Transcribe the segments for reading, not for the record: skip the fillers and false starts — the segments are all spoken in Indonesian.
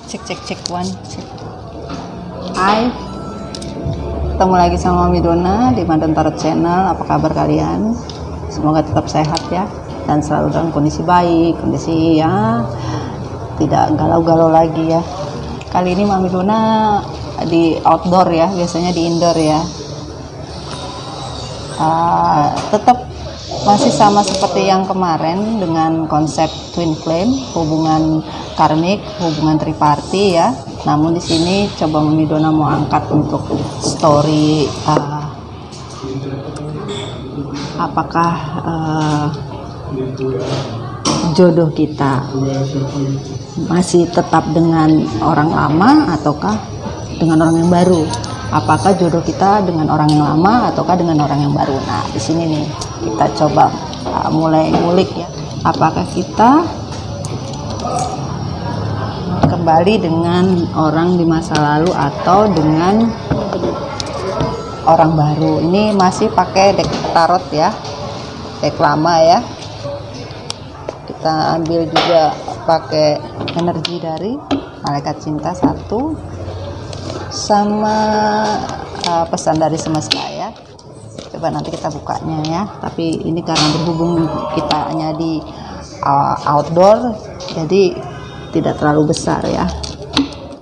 Cek one cek. Hai, ketemu lagi sama Mami Dona di Madam Tarot Channel. Apa kabar kalian? Semoga tetap sehat ya, dan selalu dalam kondisi baik, kondisi ya tidak galau-galau lagi ya. Kali ini Mami Dona di outdoor ya, biasanya di indoor ya. Tetap masih sama seperti yang kemarin dengan konsep twin flame, hubungan karmik, hubungan triparty ya. Namun di sini coba Mami Dona mau angkat untuk story apakah jodoh kita masih tetap dengan orang lama ataukah dengan orang yang baru? Apakah jodoh kita dengan orang yang lama ataukah dengan orang yang baru? Nah, di sini nih kita coba mulai ngulik ya. Apakah kita kembali dengan orang di masa lalu atau dengan orang baru? Ini masih pakai deck tarot ya, deck lama ya. Kita ambil juga pakai energi dari malaikat cinta satu, sama pesan dari semesta ya. Coba nanti kita bukanya ya, tapi ini karena berhubung kita hanya di outdoor jadi tidak terlalu besar ya.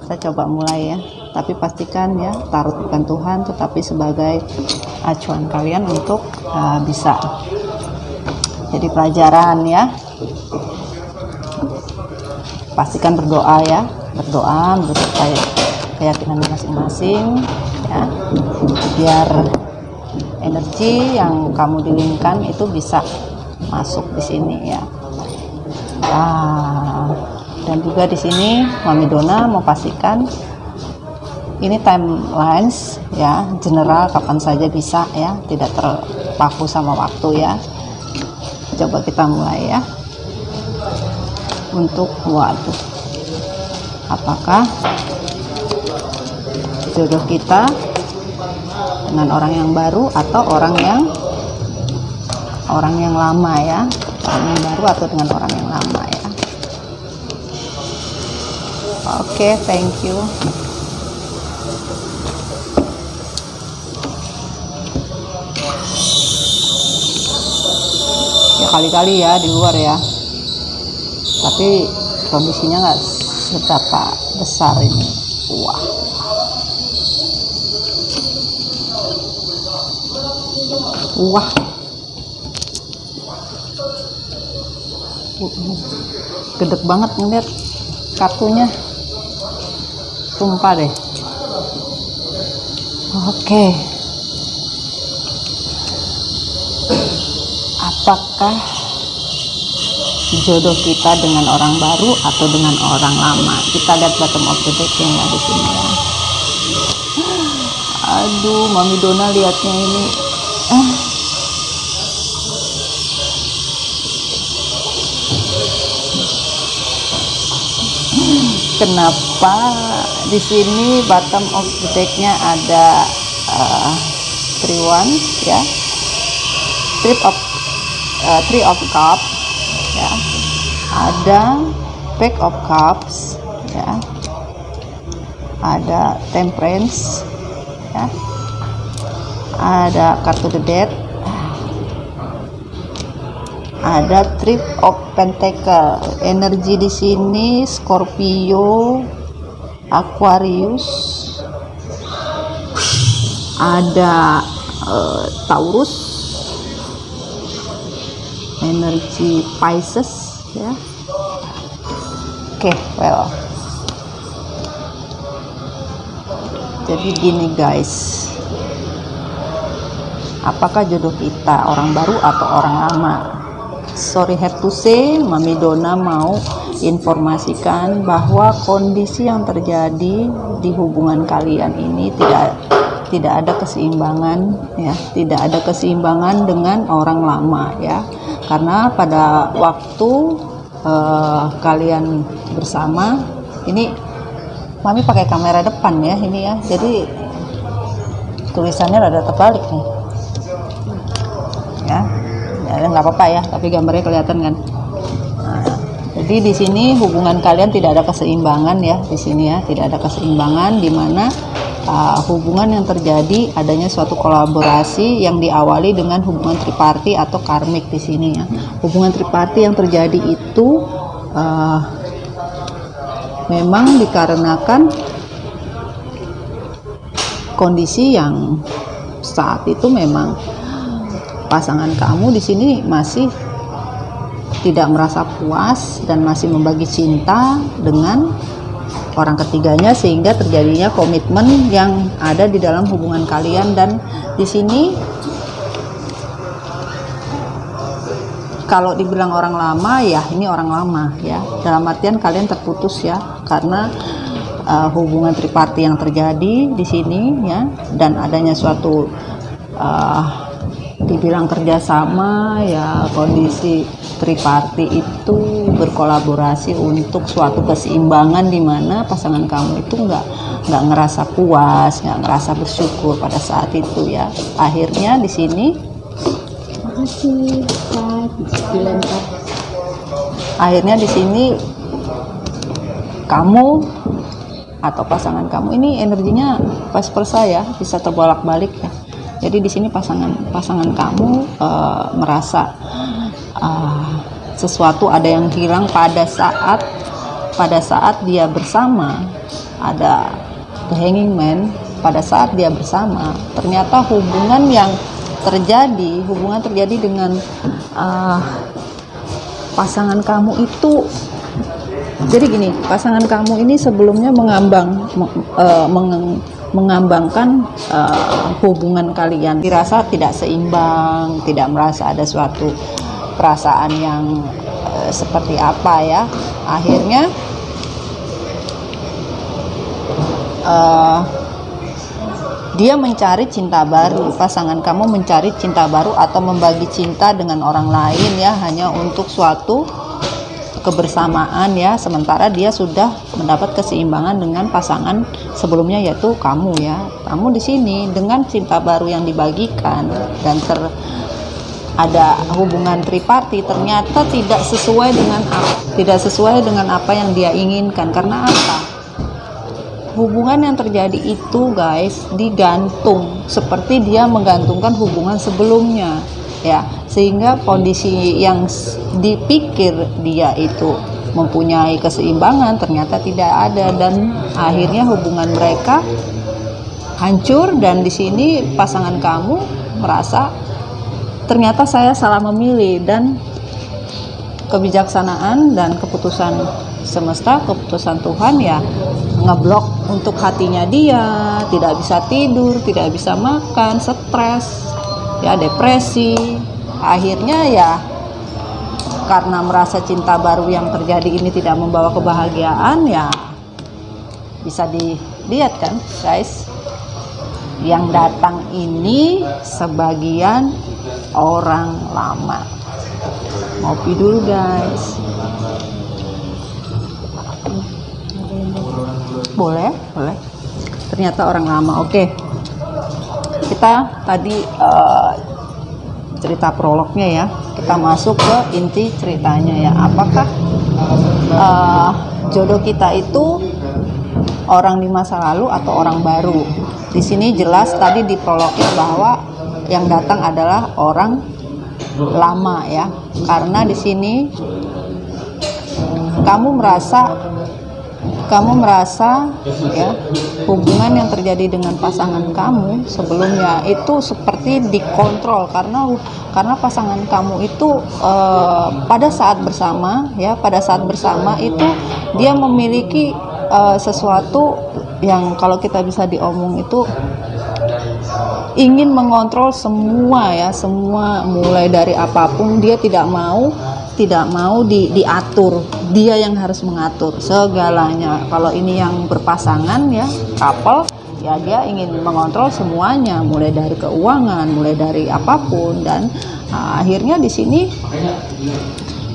Kita coba mulai ya, tapi pastikan ya tarot bukan Tuhan, tetapi sebagai acuan kalian untuk bisa jadi pelajaran ya. Pastikan berdoa ya, berdoa menurut keyakinan masing-masing ya, biar energi yang kamu dilingkan itu bisa masuk di sini ya. Dan juga di sini Mami Dona mau pastikan ini timelines ya, general, kapan saja bisa ya, tidak terpaku sama waktu ya. Coba kita mulai ya. Untuk waduh, apakah jodoh kita dengan orang yang baru atau orang yang lama ya, orang yang baru atau dengan orang yang lama ya. Oke, thank you. Ya kali-kali ya di luar ya, tapi kondisinya nggak seberapa besar ini. Wah, gede banget ngeliat kartunya, sumpah deh. Oke, apakah jodoh kita dengan orang baru atau dengan orang lama? Kita lihat bottom of the deck yang ada di sini ya. Aduh, Mami Dona lihatnya ini. Kenapa di sini bottom of the deck-nya ada three wands ya, three of cups ya, ada pack of cups ya, ada temperance ya, ada kartu the death, ada trip of pentacle. Energi di sini Scorpio, Aquarius, ada Taurus, energi Pisces ya. Oke, well, jadi gini guys, apakah jodoh kita orang baru atau orang lama? Sorry have to say, Mami Dona mau informasikan bahwa kondisi yang terjadi di hubungan kalian ini tidak ada keseimbangan ya, tidak ada keseimbangan dengan orang lama ya. Karena pada waktu kalian bersama ini, Mami pakai kamera depan ya ini ya, jadi tulisannya rada terbalik nih ya. Ya nggak apa-apa ya, tapi gambarnya kelihatan kan. Nah, Jadi di sini hubungan kalian tidak ada keseimbangan ya, di sini ya tidak ada keseimbangan, di mana hubungan yang terjadi adanya suatu kolaborasi yang diawali dengan hubungan triparti atau karmik di sini ya. Hubungan triparti yang terjadi itu memang dikarenakan kondisi yang saat itu memang pasangan kamu di sini masih tidak merasa puas dan masih membagi cinta dengan orang ketiganya, sehingga terjadinya komitmen yang ada di dalam hubungan kalian. Dan di sini kalau dibilang orang lama ya, ini orang lama ya, dalam artian kalian terputus ya, karena hubungan triparti yang terjadi di sini ya, dan adanya suatu dibilang kerjasama ya, kondisi triparti itu berkolaborasi untuk suatu keseimbangan, di mana pasangan kamu itu nggak ngerasa puas, nggak ngerasa bersyukur pada saat itu ya. Akhirnya di sini kamu atau pasangan kamu ini energinya vice versa ya, bisa terbolak-balik ya. Jadi di sini pasangan kamu merasa sesuatu ada yang hilang pada saat dia bersama. Ada the hanging man, pada saat dia bersama ternyata hubungan terjadi dengan pasangan kamu itu. Jadi gini, pasangan kamu ini sebelumnya mengambangkan hubungan kalian dirasa tidak seimbang, tidak merasa ada suatu perasaan yang seperti apa ya. Akhirnya dia mencari cinta baru, pasangan kamu mencari cinta baru atau membagi cinta dengan orang lain ya, hanya untuk suatu kebersamaan ya, sementara dia sudah mendapat keseimbangan dengan pasangan sebelumnya, yaitu kamu ya. Kamu di sini dengan cinta baru yang dibagikan dan ada hubungan triparti, ternyata tidak sesuai dengan apa yang dia inginkan. Karena apa? Hubungan yang terjadi itu guys digantung, seperti dia menggantungkan hubungan sebelumnya ya, sehingga kondisi yang dipikir dia itu mempunyai keseimbangan ternyata tidak ada, dan akhirnya hubungan mereka hancur. Dan di sini pasangan kamu merasa ternyata saya salah memilih, dan kebijaksanaan dan keputusan semesta, keputusan Tuhan ya ngeblok untuk hatinya dia, tidak bisa tidur, tidak bisa makan, stres ya, depresi. Akhirnya ya karena merasa cinta baru yang terjadi ini tidak membawa kebahagiaan ya, bisa dilihat kan guys, yang datang ini sebagian orang lama. Ngopi dulu guys. Boleh. Ternyata orang lama. Oke. Kita tadi cerita prolognya ya. Kita masuk ke inti ceritanya ya. Apakah jodoh kita itu orang di masa lalu atau orang baru? Di sini jelas tadi di prolognya bahwa yang datang adalah orang lama ya. Karena di sini kamu merasa ya, hubungan yang terjadi dengan pasangan kamu sebelumnya itu seperti dikontrol, karena pasangan kamu itu pada saat bersama itu dia memiliki sesuatu yang kalau kita bisa diomong itu ingin mengontrol semua ya, semua mulai dari apapun dia tidak mau diatur, dia yang harus mengatur segalanya. Kalau ini yang berpasangan ya, couple ya, dia ingin mengontrol semuanya, mulai dari keuangan, mulai dari apapun. Dan akhirnya di sini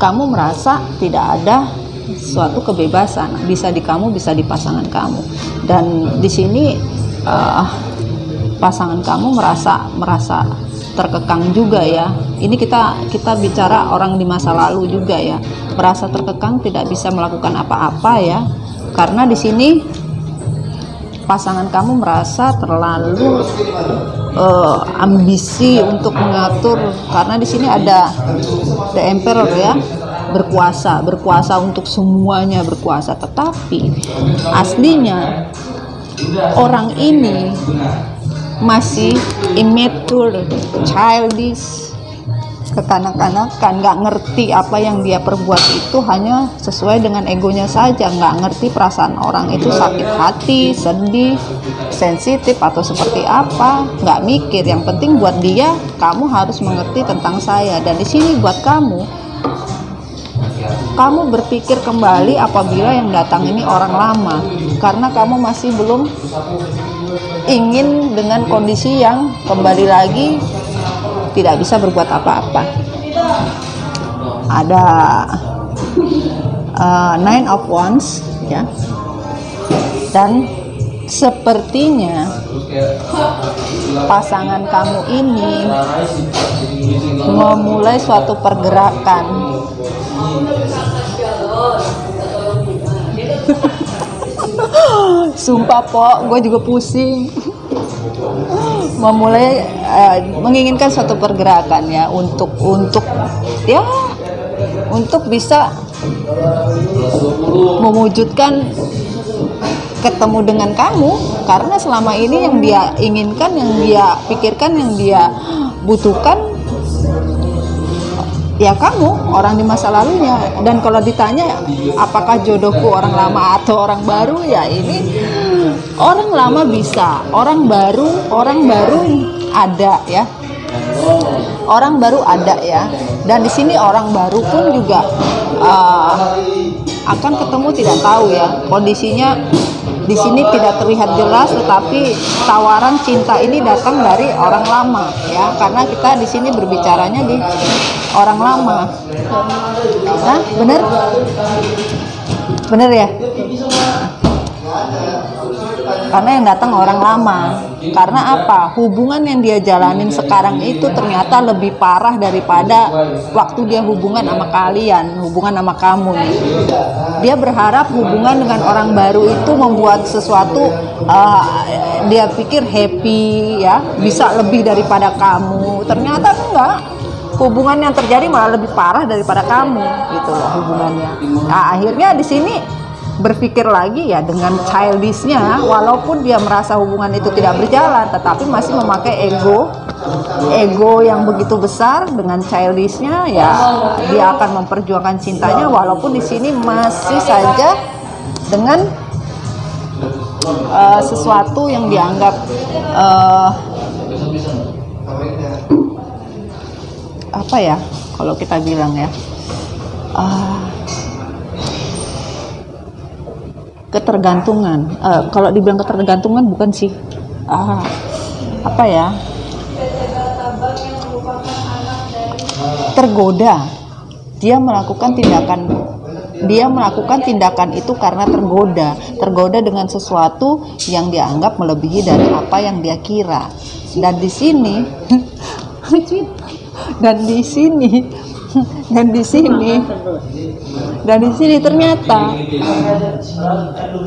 kamu merasa tidak ada suatu kebebasan, bisa di kamu, bisa di pasangan kamu. Dan di sini pasangan kamu merasa terkekang juga ya, ini kita bicara orang di masa lalu juga ya, merasa terkekang tidak bisa melakukan apa-apa ya, karena di sini pasangan kamu merasa terlalu ambisi untuk mengatur, karena di sini ada the emperor ya, berkuasa untuk semuanya, berkuasa. Tetapi aslinya orang ini masih immature, childish, kekanak-kanakan, nggak ngerti apa yang dia perbuat itu hanya sesuai dengan egonya saja, nggak ngerti perasaan orang itu sakit hati, sedih, sensitif atau seperti apa, nggak mikir. Yang penting buat dia, kamu harus mengerti tentang saya. Dan di sini buat kamu berpikir kembali apabila yang datang ini orang lama, karena kamu masih belum ingin dengan kondisi yang kembali lagi tidak bisa berbuat apa-apa. Ada Nine of Wands ya, dan sepertinya pasangan kamu ini memulai suatu pergerakan. Sumpah Pok, gue juga pusing. Memulai menginginkan suatu pergerakan ya, untuk bisa mewujudkan ketemu dengan kamu, karena selama ini yang dia inginkan, yang dia pikirkan, yang dia butuhkan ya kamu, orang di masa lalunya. Dan kalau ditanya apakah jodohku orang lama atau orang baru, ya ini orang lama bisa, orang baru ada ya, orang baru ada ya. Dan di sini orang baru pun juga akan ketemu, tidak tahu ya kondisinya. Di sini tidak terlihat jelas, tetapi tawaran cinta ini datang dari orang lama ya, karena kita di sini berbicaranya di orang lama. Nah, bener ya? Karena yang datang orang lama. Karena apa? Hubungan yang dia jalanin sekarang itu ternyata lebih parah daripada waktu dia hubungan sama kalian, hubungan sama kamu nih. Dia berharap hubungan dengan orang baru itu membuat sesuatu, dia pikir happy ya, bisa lebih daripada kamu. Ternyata enggak. Hubungan yang terjadi malah lebih parah daripada kamu, gitu loh hubungannya. Nah, akhirnya di sini berpikir lagi ya dengan childishnya, walaupun dia merasa hubungan itu tidak berjalan, tetapi masih memakai ego yang begitu besar. Dengan childishnya ya, dia akan memperjuangkan cintanya, walaupun di sini masih saja dengan sesuatu yang dianggap apa ya, kalau kita bilang ya, ketergantungan. Kalau dibilang ketergantungan bukan sih, apa ya, tergoda. Dia melakukan tindakan itu karena tergoda dengan sesuatu yang dianggap melebihi dari apa yang dia kira. Dan di sini ternyata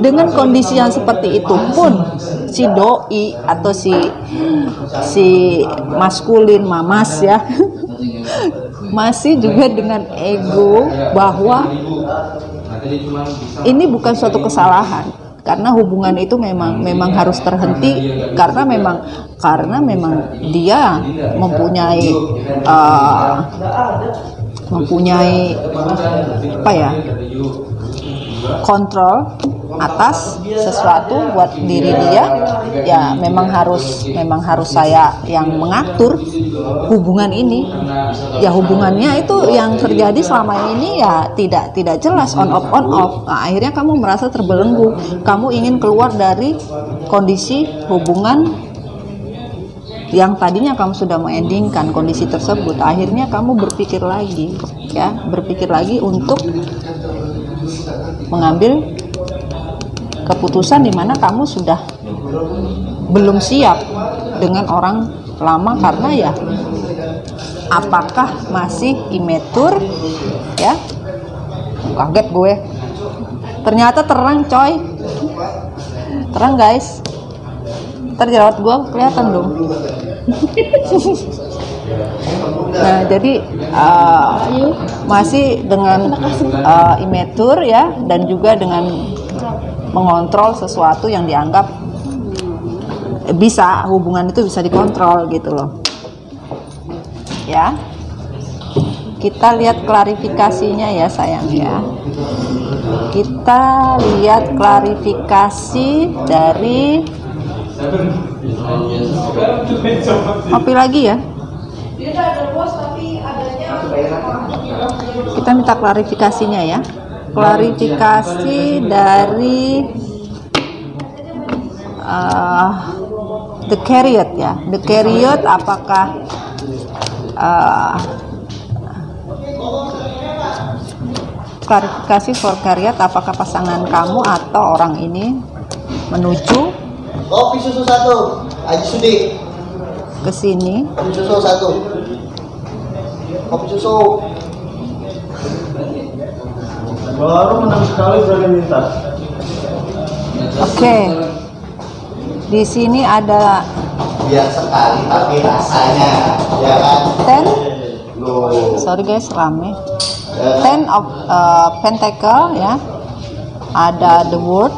dengan kondisi yang seperti itu pun si doi atau si maskulin mamas ya masih juga dengan ego bahwa ini bukan suatu kesalahan, karena hubungan itu memang harus terhenti, karena memang dia mempunyai apa ya, kontrol atas sesuatu buat diri dia. Ya memang harus saya yang mengatur hubungan ini. Ya hubungannya itu yang terjadi selama ini ya tidak jelas, on off. Nah, akhirnya kamu merasa terbelenggu, kamu ingin keluar dari kondisi hubungan yang tadinya kamu sudah mengendingkan kondisi tersebut. Akhirnya kamu berpikir lagi untuk mengambil keputusan di mana kamu sudah belum siap dengan orang lama, karena ya apakah masih imetur ya. Kaget gue, ternyata terang coy, terang guys. Ntar jerawat gue kelihatan dong. Nah jadi masih dengan imetur ya, dan juga dengan mengontrol sesuatu yang dianggap bisa, hubungan itu bisa dikontrol gitu loh ya. Kita lihat klarifikasinya ya sayang ya. Kita lihat klarifikasi dari kopi lagi ya. Kita minta klarifikasinya ya. Klarifikasi dari The Chariot ya. The Chariot, apakah klarifikasi for Chariot, apakah pasangan kamu atau orang ini menuju kopi susu 1 Haji Sudi ke sini? Kopi susu 1, kopi susu baru menang sekali berani minta. Oke. Di sini ada biar sekali tapi rasanya ya kan. Sorry guys, rame. Ten of Pentacle ya. Ada the World.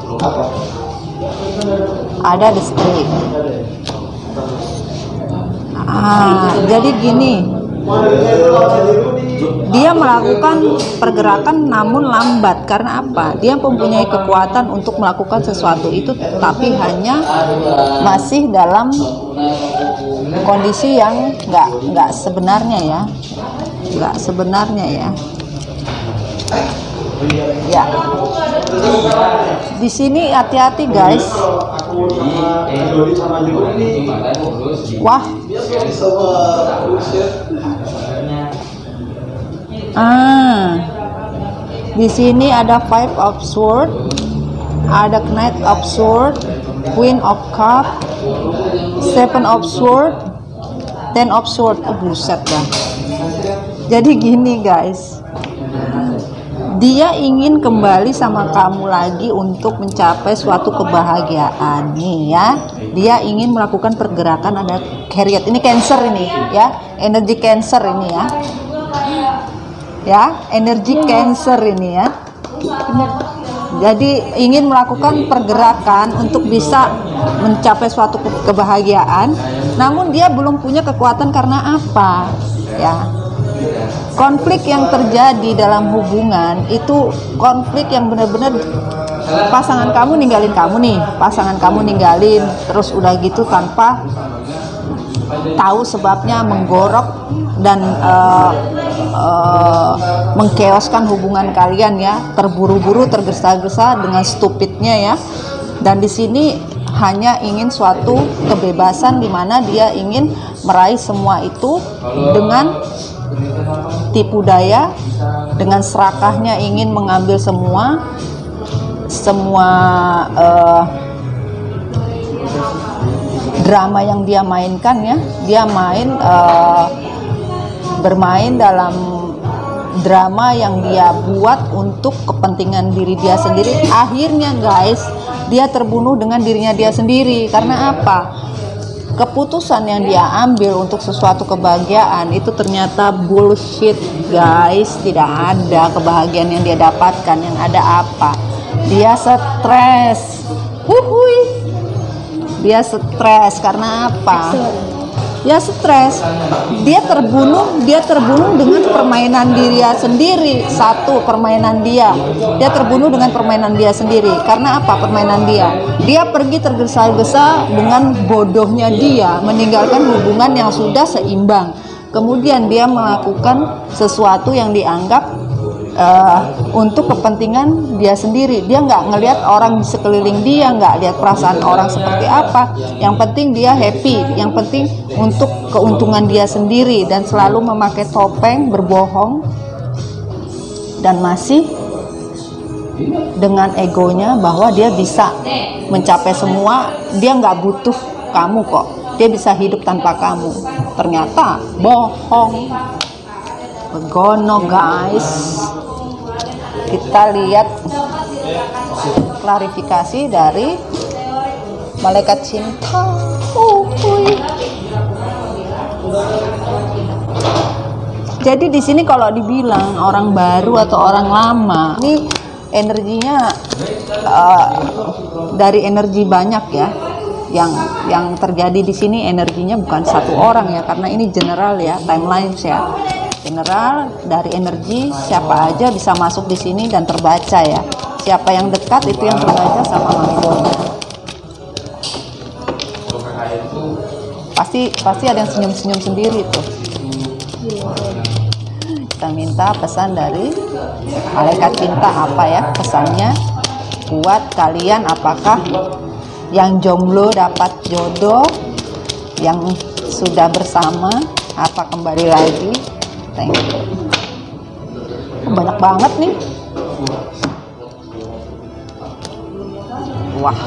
Ada the Strength. Jadi gini. Dia melakukan pergerakan namun lambat. Karena apa? Dia mempunyai kekuatan untuk melakukan sesuatu itu, tapi hanya masih dalam kondisi yang nggak sebenarnya ya, nggak sebenarnya ya. Ya, di sini hati-hati guys. Wah. Di sini ada Five of Swords, ada Knight of Swords, Queen of Cup, Seven of Swords, Ten of Swords. Buset dah. Jadi gini guys, dia ingin kembali sama kamu lagi untuk mencapai suatu kebahagiaan nih ya. Dia ingin melakukan pergerakan, ada Chariot. Ini Cancer ini ya, energi Cancer ini ya. Ya, energi Cancer ini ya. Jadi ingin melakukan pergerakan untuk bisa mencapai suatu kebahagiaan, namun dia belum punya kekuatan. Karena apa? Ya. Konflik yang terjadi dalam hubungan itu konflik yang benar-benar pasangan kamu ninggalin kamu nih, pasangan kamu ninggalin, terus udah gitu tanpa tahu sebabnya, menggorok dan mengkeoskan hubungan kalian ya, terburu-buru, tergesa-gesa dengan stupidnya ya. Dan di sini hanya ingin suatu kebebasan, di mana dia ingin meraih semua itu dengan tipu daya, dengan serakahnya ingin mengambil semua drama yang dia mainkan ya. Dia bermain dalam drama yang dia buat untuk kepentingan diri dia sendiri. Akhirnya guys, dia terbunuh dengan dirinya dia sendiri. Karena apa? Keputusan yang dia ambil untuk sesuatu kebahagiaan itu ternyata bullshit guys. Tidak ada kebahagiaan yang dia dapatkan. Yang ada apa? Dia stres. Dia stres karena apa? Ya stres. Dia terbunuh dengan permainan dirinya sendiri. Satu, permainan dia terbunuh dengan permainan dia sendiri. Karena apa? Permainan dia pergi tergesa-gesa dengan bodohnya dia, meninggalkan hubungan yang sudah seimbang. Kemudian dia melakukan sesuatu yang dianggap untuk kepentingan dia sendiri. Dia nggak ngelihat orang di sekeliling dia, nggak lihat perasaan orang seperti apa. Yang penting dia happy, yang penting untuk keuntungan dia sendiri, dan selalu memakai topeng, berbohong, dan masih dengan egonya bahwa dia bisa mencapai semua. Dia nggak butuh kamu kok. dia bisa hidup tanpa kamu. Ternyata bohong. Begono guys. Kita lihat klarifikasi dari malaikat cinta. Jadi di sini kalau dibilang orang baru atau orang lama, ini energinya dari energi banyak ya. Yang terjadi di sini energinya bukan satu orang ya, karena ini general ya, timelines ya. General dari energi siapa aja bisa masuk di sini dan terbaca ya. Siapa yang dekat itu yang terbaca sama Mami Dona. Pasti ada yang senyum-senyum sendiri tuh. Kita minta pesan dari malaikat cinta apa ya pesannya buat kalian. Apakah yang jomblo dapat jodoh, yang sudah bersama apa kembali lagi? Thank you. Banyak banget nih. Wah.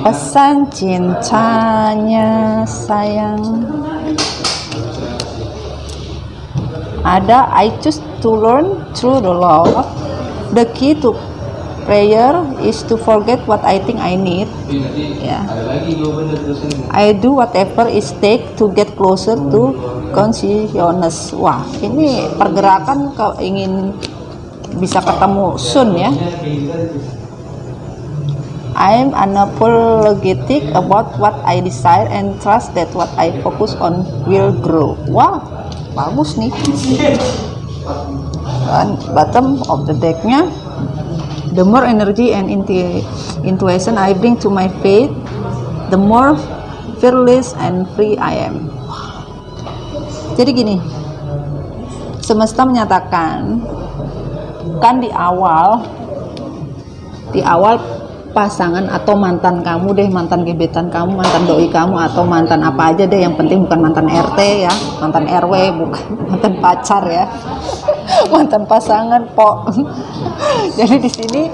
Pesan cintanya sayang. Ada I choose to learn through the love. The key to prayer is to forget what I think I need. Ya. I do whatever it takes to get closer to consciousness. Wah, ini pergerakan ingin bisa ketemu soon ya. I'm unapologetic about what I desire and trust that what I focus on will grow. Wah, bagus nih. Dan bottom of the decknya, the more energy and intuition I bring to my faith, the more fearless and free I am. Jadi gini, semesta menyatakan kan di awal pasangan atau mantan kamu deh, mantan gebetan kamu, mantan doi kamu, atau mantan apa aja deh, yang penting bukan mantan RT ya, mantan RW, bukan mantan pacar ya, mantan pasangan po. Jadi di sini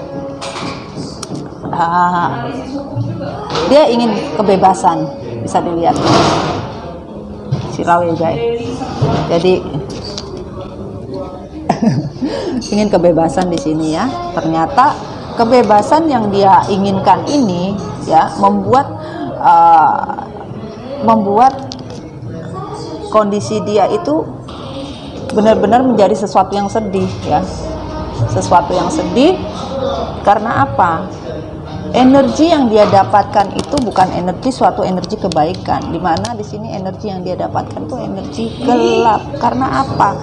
dia ingin kebebasan, bisa dilihat si Rawe guys. Jadi ingin kebebasan di sini ya. Ternyata kebebasan yang dia inginkan ini ya membuat kondisi dia itu benar-benar menjadi sesuatu yang sedih ya. Sesuatu yang sedih karena apa? Energi yang dia dapatkan itu bukan suatu energi kebaikan, dimana di sini energi yang dia dapatkan itu energi gelap. Karena apa?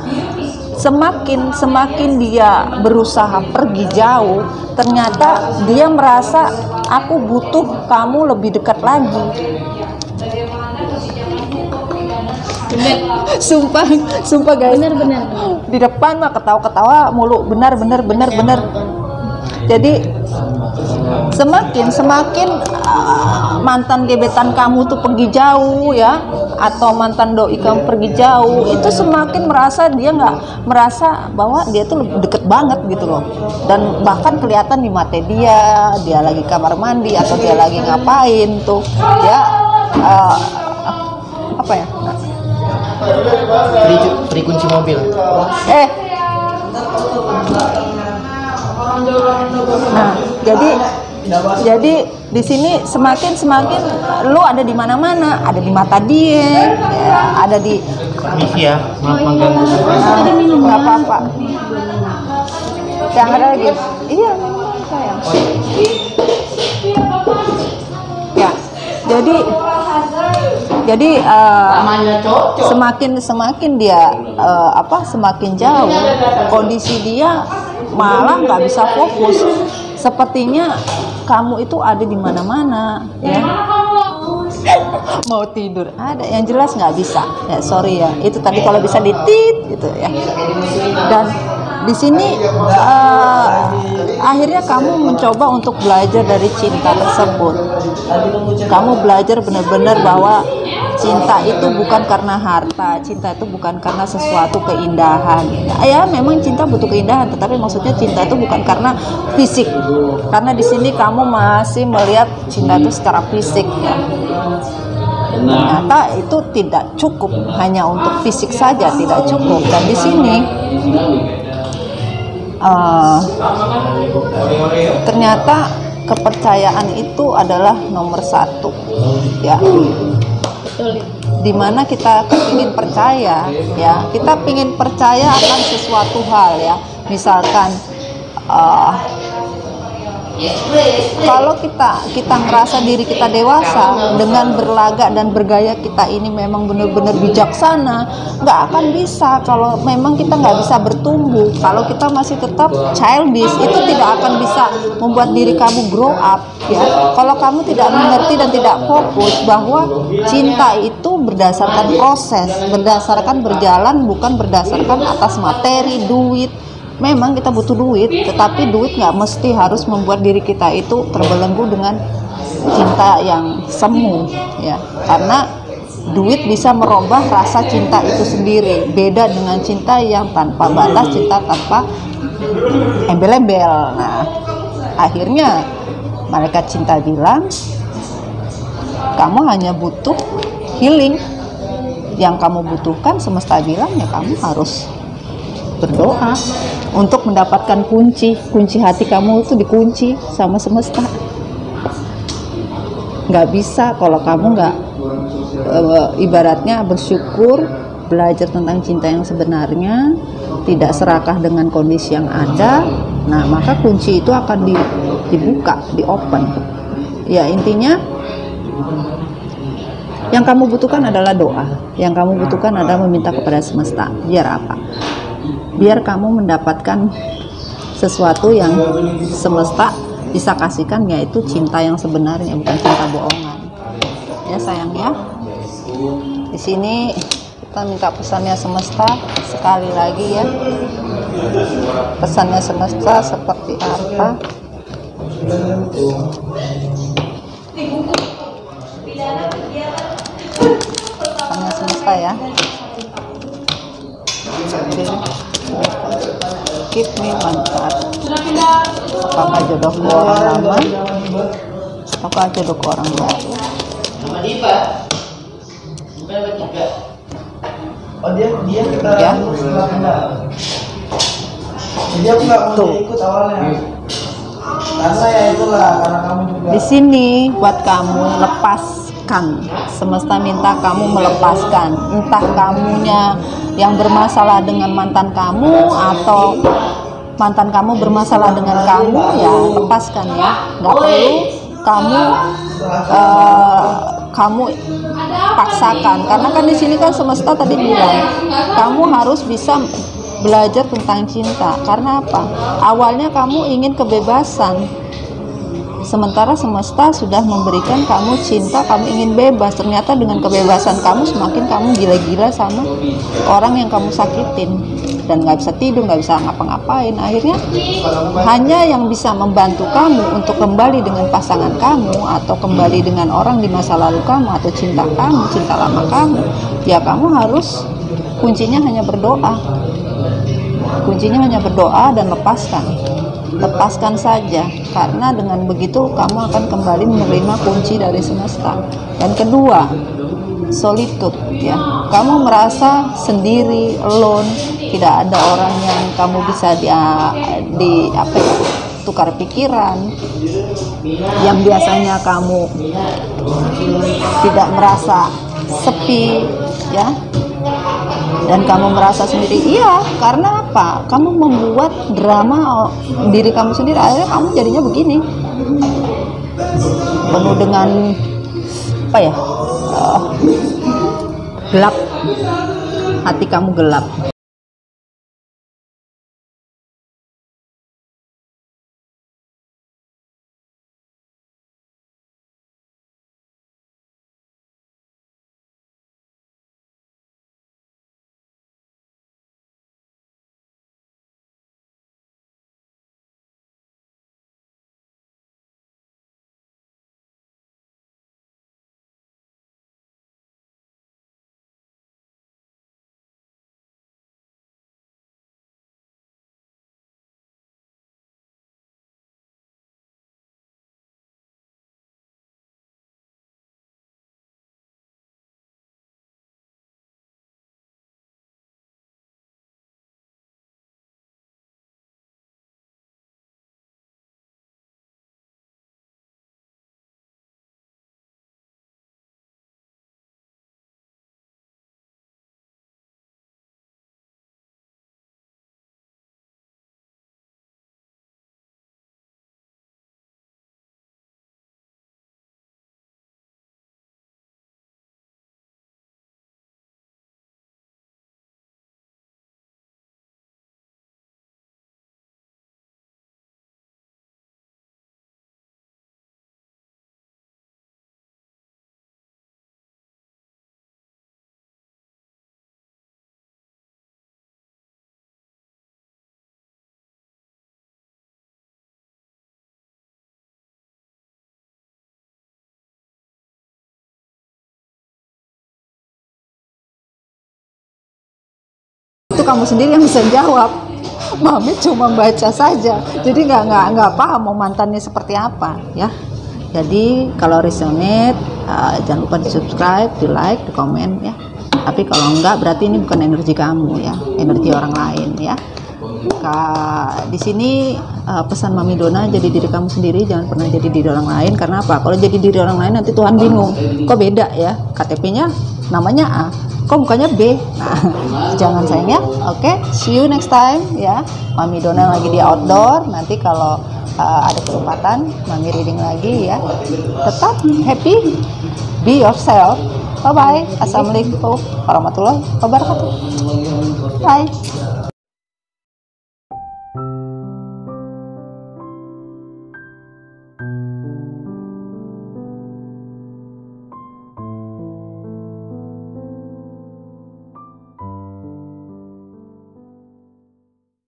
Semakin dia berusaha pergi jauh, ternyata dia merasa aku butuh kamu lebih dekat lagi. Sumpah guys, benar. Di depan mah ketawa-ketawa mulu, benar. Jadi semakin mantan gebetan kamu tuh pergi jauh ya, atau mantan doi kamu pergi jauh, itu semakin dia nggak merasa bahwa dia tuh lebih deket banget gitu loh. Dan bahkan kelihatan di mata dia lagi kamar mandi atau dia lagi ngapain tuh ya, apa ya, beri kunci mobil. Nah, jadi di sini semakin lu ada di mana-mana, ada di mata dia, ya, ada di. Permisi ya, maaf mengganggu. Nggak apa-apa. Yang ada lagi. Iya, minuman sayang. Ya, jadi semakin dia semakin jauh, kondisi dia malah nggak bisa fokus. Sepertinya kamu itu ada di mana-mana ya. Mau tidur ada, yang jelas nggak bisa ya, sorry ya, itu tadi kalau bisa ditit gitu ya. Dan di sini akhirnya kamu mencoba untuk belajar dari cinta tersebut. Kamu belajar benar-benar bahwa cinta itu bukan karena harta, cinta itu bukan karena sesuatu keindahan. Ya memang cinta butuh keindahan, tetapi maksudnya cinta itu bukan karena fisik. Karena di sini kamu masih melihat cinta itu secara fisik ya. Ternyata itu tidak cukup hanya untuk fisik saja, tidak cukup. Dan di sini ternyata kepercayaan itu adalah nomor satu ya. Dimana kita ingin percaya ya, kita ingin percaya akan sesuatu hal ya. Misalkan kalau kita ngerasa diri kita dewasa dengan berlagak dan bergaya kita ini memang benar-benar bijaksana, nggak akan bisa kalau memang kita nggak bisa bertumbuh. Kalau kita masih tetap childish, itu tidak akan bisa membuat diri kamu grow up ya. Kalau kamu tidak mengerti dan tidak fokus bahwa cinta itu berdasarkan proses, berdasarkan berjalan, bukan berdasarkan atas materi, duit. Memang kita butuh duit, tetapi duit nggak mesti harus membuat diri kita itu terbelenggu dengan cinta yang semu ya. Karena duit bisa merubah rasa cinta itu sendiri, beda dengan cinta yang tanpa batas, cinta tanpa embel-embel. Nah, akhirnya malaikat cinta bilang, kamu hanya butuh healing. Yang kamu butuhkan, semesta bilang ya kamu harus berdoa untuk mendapatkan kunci hati kamu itu dikunci sama semesta. Nggak bisa kalau kamu nggak ibaratnya bersyukur, belajar tentang cinta yang sebenarnya, tidak serakah dengan kondisi yang ada. Nah, maka kunci itu akan dibuka, di open ya. Intinya yang kamu butuhkan adalah doa, yang kamu butuhkan adalah meminta kepada semesta. Biar apa? Biar kamu mendapatkan sesuatu yang semesta bisa kasihkan, yaitu cinta yang sebenarnya, bukan cinta bohongan. Ya sayang ya. Di sini kita minta pesannya semesta sekali lagi ya. Pesannya semesta seperti apa? Pesannya semesta ya. Keep me mantap. Apakah jodohku orang lama? Apakah jodohku orang baru? Nama Diva. Bukan bertiga. Oh dia kita Ya. Jadi aku nggak mau ikut awalnya. Karena ya itulah, karena kamu juga. Di sini buat kamu lepaskan. Semesta minta kamu melepaskan. Entah kamunya yang bermasalah dengan mantan kamu atau mantan kamu bermasalah dengan kamu, ya lepaskan ya. Nggak perlu kamu paksakan, karena kan di sini kan semesta tadi bilang kamu harus bisa belajar tentang cinta. Karena apa? Awalnya kamu ingin kebebasan, sementara semesta sudah memberikan kamu cinta, kamu ingin bebas. Ternyata dengan kebebasan kamu semakin kamu gila-gila sama orang yang kamu sakitin, dan nggak bisa tidur, nggak bisa ngapa-ngapain. Akhirnya hanya yang bisa membantu kamu untuk kembali dengan pasangan kamu, atau kembali dengan orang di masa lalu kamu, atau cinta kamu, cinta lama kamu, ya kamu harus, kuncinya hanya berdoa. Kuncinya hanya berdoa dan lepaskan saja, karena dengan begitu kamu akan kembali menerima kunci dari semesta. Dan kedua, solitude ya, kamu merasa sendiri, alone, tidak ada orang yang kamu bisa tukar pikiran. Yang biasanya kamu tidak merasa sepi ya, dan kamu merasa sendiri, iya, karena apa? Kamu membuat drama diri kamu sendiri, akhirnya kamu jadinya begini, penuh dengan apa ya, gelap, hati kamu gelap. kamu sendiri yang bisa jawab. Mami cuma baca saja, jadi nggak paham mau mantannya seperti apa ya. Jadi kalau resonate, jangan lupa di subscribe, di like, di komen ya. Tapi kalau enggak berarti ini bukan energi kamu ya, energi orang lain ya. Di sini pesan Mami Dona, jadi diri kamu sendiri, jangan pernah jadi diri orang lain. Karena apa? Kalau jadi diri orang lain nanti Tuhan bingung, kok beda ya, KTP-nya namanya A, kok bukannya B. Nah, jangan sayang ya. Oke, see you next time ya. Mami Dona lagi di outdoor, nanti kalau ada kesempatan Mami reading lagi ya. Tetap happy, be yourself. Bye bye. Assalamualaikum warahmatullahi wabarakatuh. Bye.